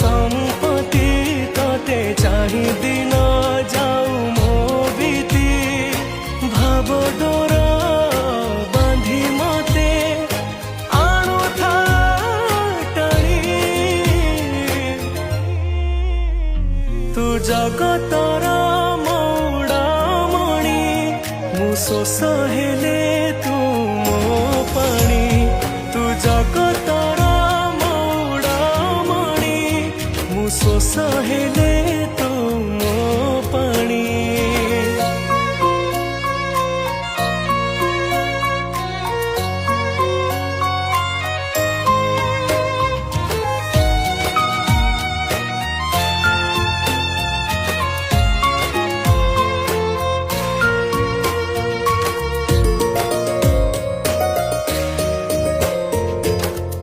संपत्ति तोते चाही दिन जाऊ मो बीती भाव डोर बांधी मते आणु था टाणी तू जगतर मौड़ामणि मु शोष हेले तू मो पाणी तू जगतर मौड़ामणि मु शोष हेले तू